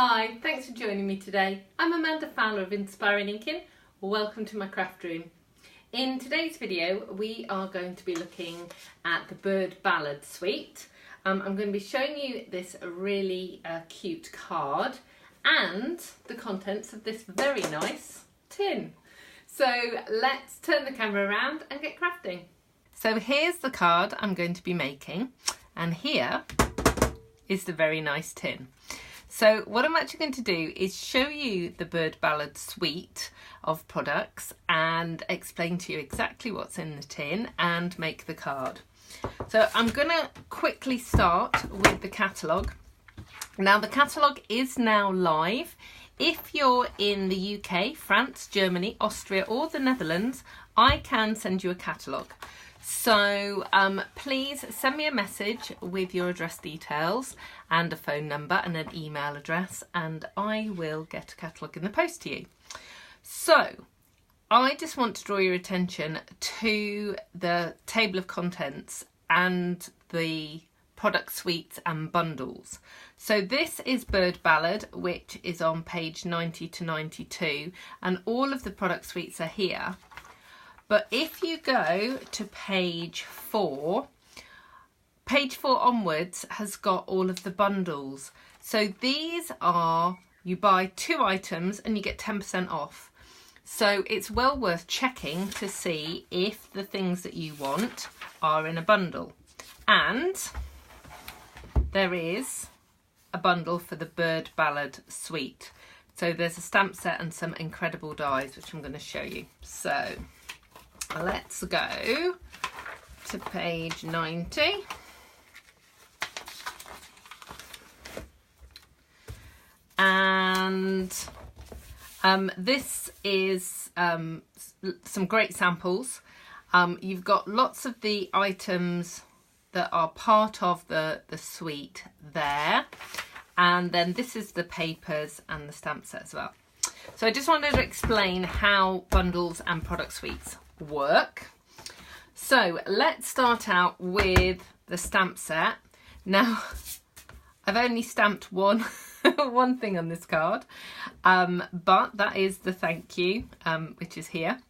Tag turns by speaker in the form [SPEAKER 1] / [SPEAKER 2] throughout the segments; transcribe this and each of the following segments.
[SPEAKER 1] Hi, thanks for joining me today. I'm Amanda Fowler of Inspiring Inkin. Welcome to my craft room. In today's video we are going to be looking at the Bird Ballad suite. I'm going to be showing you this really cute card and the contents of this very nice tin. So let's turn the camera around and get crafting. So here's the card I'm going to be making, and here is the very nice tin. So what I'm actually going to do is show you the Bird Ballad suite of products and explain to you exactly what's in the tin and make the card. So I'm going to quickly start with the catalogue. Now the catalogue is now live. If you're in the UK, France, Germany, Austria or the Netherlands, I can send you a catalogue. So please send me a message with your address details and a phone number and an email address, and I will get a catalogue in the post to you. So I just want to draw your attention to the table of contents and the product suites and bundles. So this is Bird Ballad, which is on page 90 to 92, and all of the product suites are here. But if you go to page 4 onwards has got all of the bundles. So these are, you buy 2 items and you get 10% off. So it's well worth checking to see if the things that you want are in a bundle. And there is a bundle for the Bird Ballad suite. So there's a stamp set and some incredible dies, which I'm going to show you. So let's go to page 90. And this is some great samples. You've got lots of the items that are part of the suite there, and then this is the papers and the stamp set as well. So I just wanted to explain how bundles and product suites work. So let's start out with the stamp set. Now I've only stamped one thing on this card, but that is the thank you, which is here.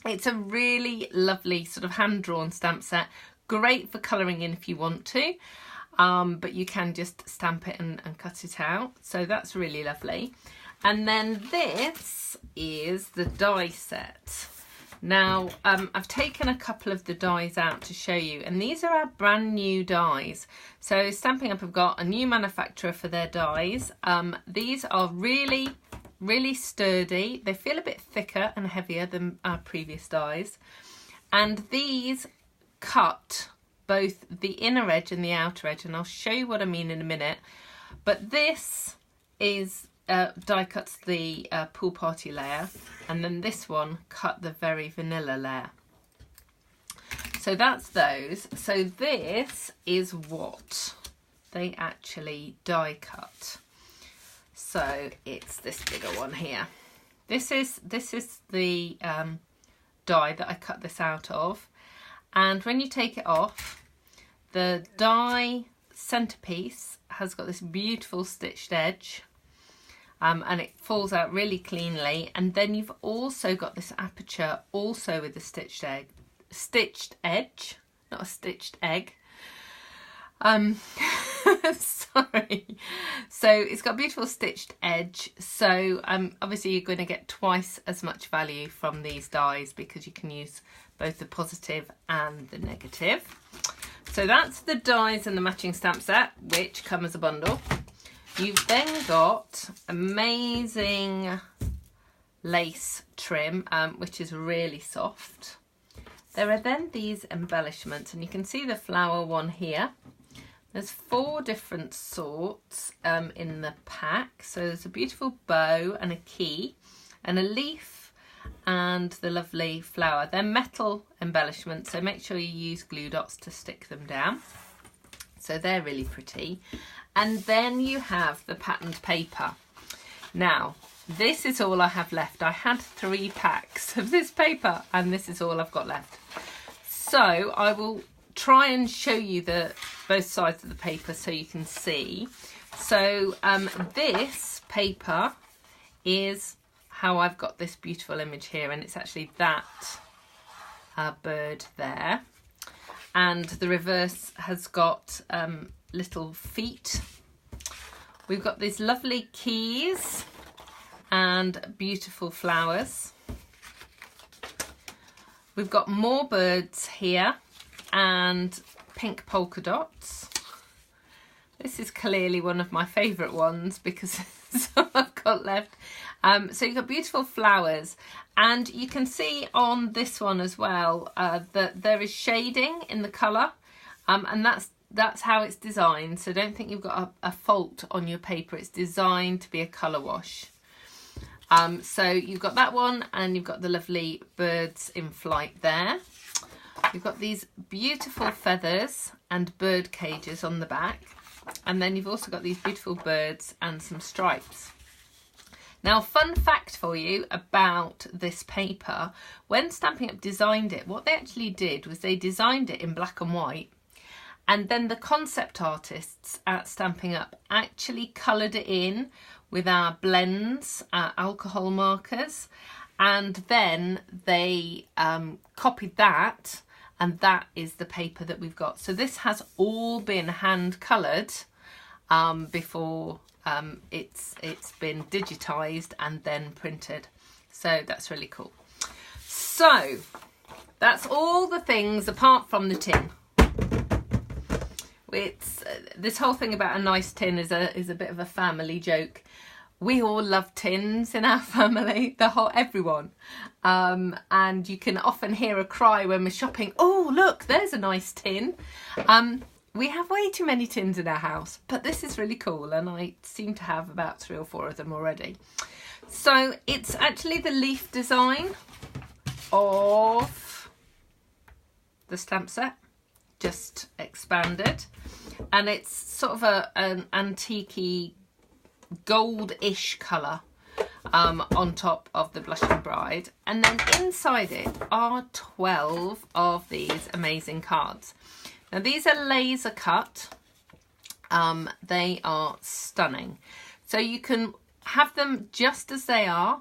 [SPEAKER 1] It's a really lovely sort of hand-drawn stamp set, great for colouring in if you want to, but you can just stamp it and cut it out, so that's really lovely. And then this is the die set. Now I've taken a couple of the dies out to show you, and these are our brand new dies. So Stampin' Up have got a new manufacturer for their dies. These are really sturdy. They feel a bit thicker and heavier than our previous dies, and these cut both the inner edge and the outer edge, and I'll show you what I mean in a minute. But this is die cuts the pool party layer, and then this one cut the very vanilla layer. So that's those. So this is what they actually die cut. So it's this bigger one here. This is the die that I cut this out of, and when you take it off, the die centerpiece has got this beautiful stitched edge. And it falls out really cleanly, and then you've also got this aperture also with the stitched edge, not a stitched egg. Sorry. So it's got a beautiful stitched edge, so obviously you're going to get twice as much value from these dies because you can use both the positive and the negative. So that's the dies and the matching stamp set, which come as a bundle. You've then got amazing lace trim, which is really soft. There are then these embellishments, and you can see the flower one here. There's 4 different sorts in the pack. So there's a beautiful bow and a key and a leaf and the lovely flower. They're metal embellishments, so make sure you use glue dots to stick them down. So they're really pretty. And then you have the patterned paper. Now, this is all I have left. I had 3 packs of this paper, and this is all I've got left. So I will try and show you both sides of the paper so you can see. So this paper is how I've got this beautiful image here, and it's actually that bird there. And the reverse has got little feet. We've got these lovely keys and beautiful flowers. We've got more birds here and pink polka dots. This is clearly one of my favourite ones because it's all I've got left. So you've got beautiful flowers, and you can see on this one as well that there is shading in the colour, and that's how it's designed. So don't think you've got a fault on your paper. It's designed to be a colour wash. So you've got that one, and you've got the lovely birds in flight there. You've got these beautiful feathers and bird cages on the back, and then you've also got these beautiful birds and some stripes. Now, fun fact for you about this paper: when Stampin' Up designed it, what they actually did was they designed it in black and white, and then the concept artists at Stampin' Up actually coloured it in with our blends, our alcohol markers, and then they copied that, and that is the paper that we've got. So this has all been hand coloured before it's been digitised and then printed. So that's really cool. So that's all the things apart from the tin. It's this whole thing about a nice tin is a bit of a family joke. We all love tins in our family, everyone. And you can often hear a cry when we're shopping, oh look, there's a nice tin. We have way too many tins in our house, but this is really cool, and I seem to have about 3 or 4 of them already. So it's actually the leaf design of the stamp set, just expanded, and it's sort of an antique-y goldish colour on top of the Blushing Bride, and then inside it are 12 of these amazing cards. Now these are laser cut. They are stunning. So you can have them just as they are,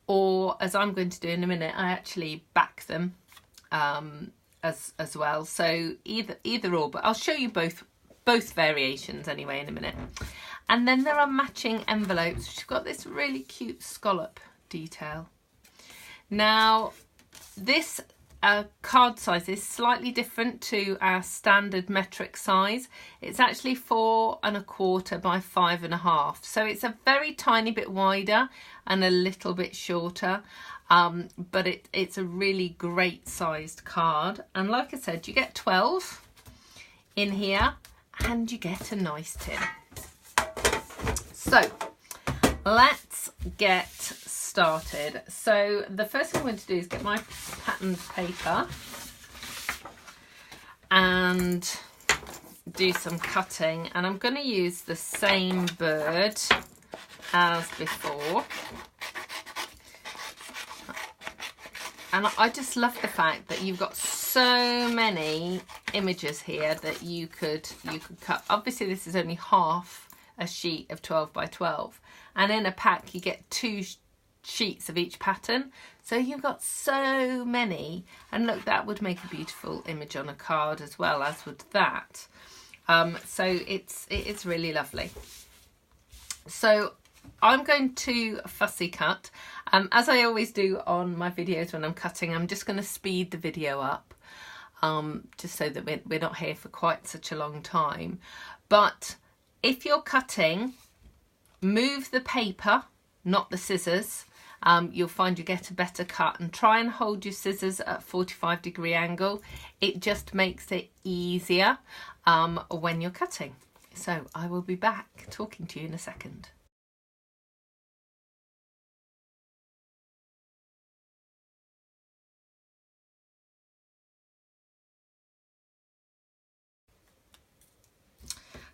[SPEAKER 1] or as I'm going to do in a minute, I actually back them as well. So either or, but I'll show you both variations anyway in a minute. And then there are matching envelopes which have got this really cute scallop detail. Now this card size is slightly different to our standard metric size. It's actually 4 1/4 by 5 1/2, so it's a very tiny bit wider and a little bit shorter, but it's a really great sized card. And like I said, you get 12 in here and you get a nice tin. So let's get started. So the first thing I'm going to do is get my patterned paper and do some cutting, and I'm going to use the same bird as before. And I just love the fact that you've got so many images here that you could cut. Obviously this is only half a sheet of 12 by 12, and in a pack you get 2 sheets of each pattern, so you've got so many. And look, that would make a beautiful image on a card as well, as would that. So it's really lovely. So I'm going to fussy cut. As I always do on my videos when I'm cutting, I'm just going to speed the video up, just so that we're not here for quite such a long time. But if you're cutting, move the paper, not the scissors. You'll find you get a better cut, and try and hold your scissors at a 45-degree angle. It just makes it easier when you're cutting. So I will be back talking to you in a second.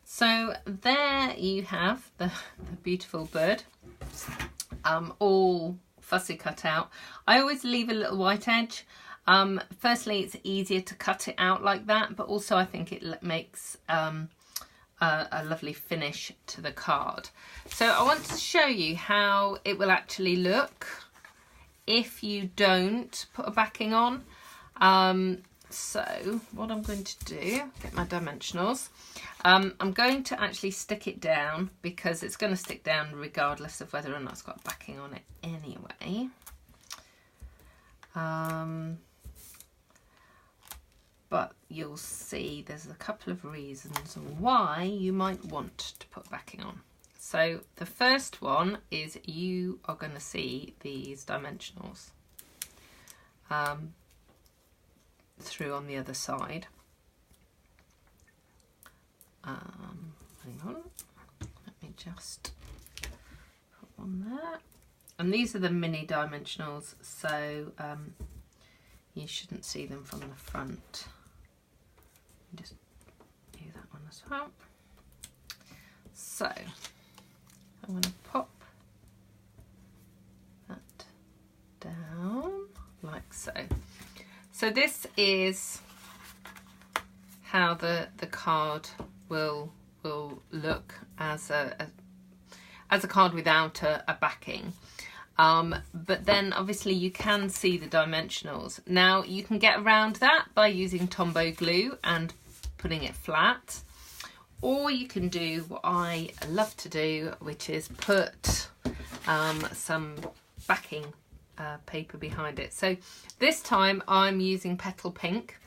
[SPEAKER 1] So there you have the beautiful bird, all fussy cut out. I always leave a little white edge. Firstly, it's easier to cut it out like that, but also I think it makes a lovely finish to the card. So I want to show you how it will actually look if you don't put a backing on. So what I'm going to do, get my dimensionals. I'm going to actually stick it down because it's going to stick down regardless of whether or not it's got backing on it anyway. But you'll see there's a couple of reasons why you might want to put backing on. So the first one is you are going to see these dimensionals through on the other side. Hang on, let me just put one there. And these are the mini dimensionals, so you shouldn't see them from the front. Just do that one as well. So I'm going to pop that down like so. So this is how the card will look as a card without a backing. But then obviously you can see the dimensionals. Now you can get around that by using Tombow glue and putting it flat, or you can do what I love to do, which is put some backing paper behind it. So this time I'm using Petal Pink,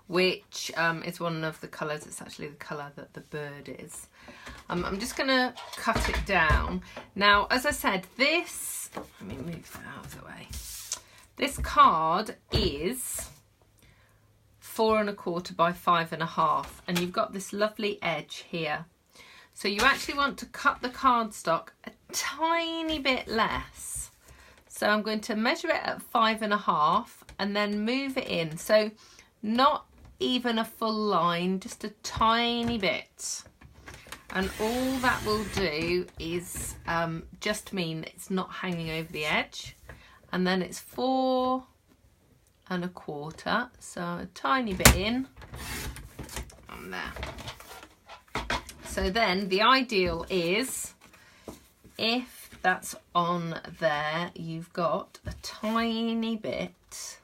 [SPEAKER 1] which is one of the colours. It's actually the colour that the bird is. I'm just going to cut it down. Now, as I said, this, let me move that out of the way. This card is 4 1/4 by 5 1/2, and you've got this lovely edge here. So you actually want to cut the cardstock a tiny bit less. So I'm going to measure it at 5 1/2 and then move it in. So not even a full line, just a tiny bit. And all that will do is just mean it's not hanging over the edge. And then it's 4 1/4, so a tiny bit in and there. So then the ideal is, if that's on there, you've got a tiny bit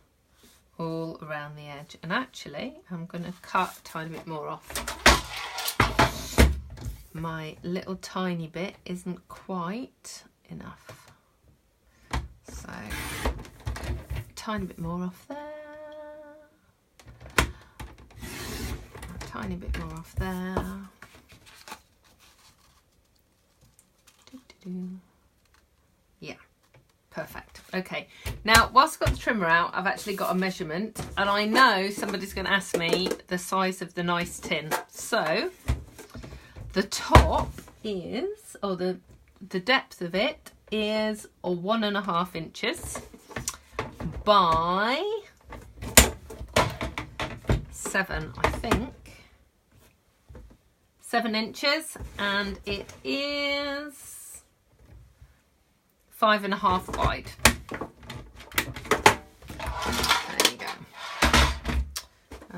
[SPEAKER 1] all around the edge. And actually I'm going to cut a tiny bit more off. My little tiny bit isn't quite enough, so a tiny bit more off there, a tiny bit more off there. Yeah, perfect. Okay, now whilst I've got the trimmer out, I've actually got a measurement, and I know somebody's going to ask me the size of the nice tin. So the top is, or the depth of it is 1 1/2 inches by 7, I think, 7 inches, and it is 5 1/2 wide. There you go.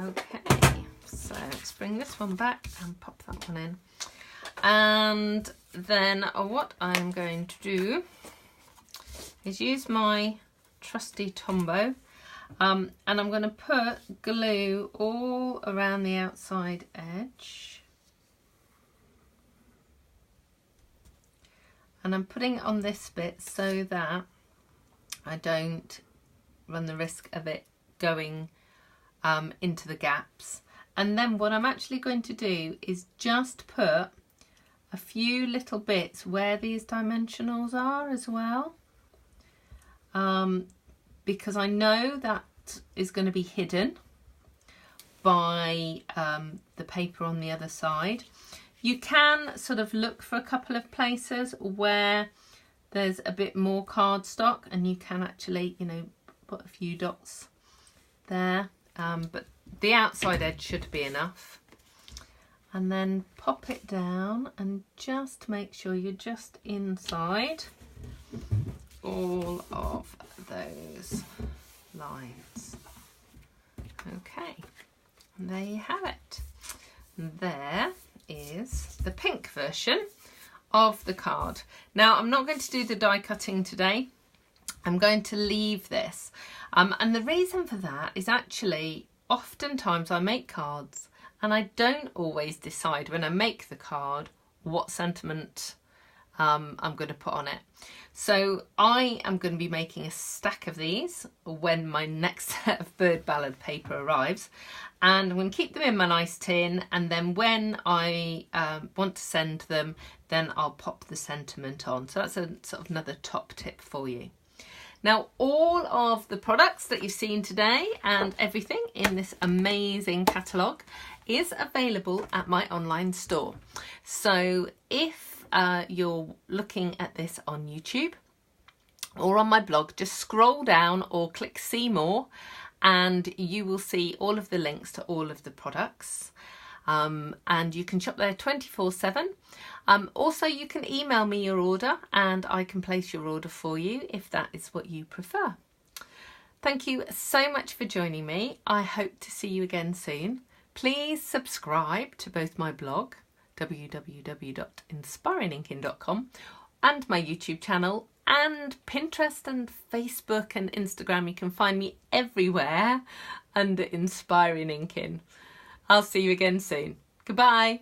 [SPEAKER 1] Okay, so let's bring this one back and pop that one in. And then what I'm going to do is use my trusty Tombow, and I'm going to put glue all around the outside edge. And I'm putting it on this bit so that I don't run the risk of it going into the gaps. And then what I'm actually going to do is just put a few little bits where these dimensionals are as well, because I know that is going to be hidden by the paper on the other side. You can sort of look for a couple of places where there's a bit more cardstock, and you can actually, you know, put a few dots there, but the outside edge should be enough. And then pop it down and just make sure you're just inside all of those lines. Okay, and there you have it. There is the pink version of the card. Now, I'm not going to do the die cutting today. I'm going to leave this. And the reason for that is actually oftentimes I make cards and I don't always decide when I make the card what sentiment I'm going to put on it. So I am going to be making a stack of these when my next set of bird ballad paper arrives, and I'm going to keep them in my nice tin, and then when I want to send them, then I'll pop the sentiment on. So that's a sort of another top tip for you. Now, all of the products that you've seen today and everything in this amazing catalogue is available at my online store. So if you're looking at this on YouTube or on my blog, just scroll down or click see more and you will see all of the links to all of the products. And you can shop there 24/7. Also, you can email me your order and I can place your order for you if that is what you prefer. Thank you so much for joining me. I hope to see you again soon. Please subscribe to both my blog, www.inspiringinkin.com, and my YouTube channel, and Pinterest and Facebook and Instagram. You can find me everywhere under Inspiring Inkin. I'll see you again soon. Goodbye.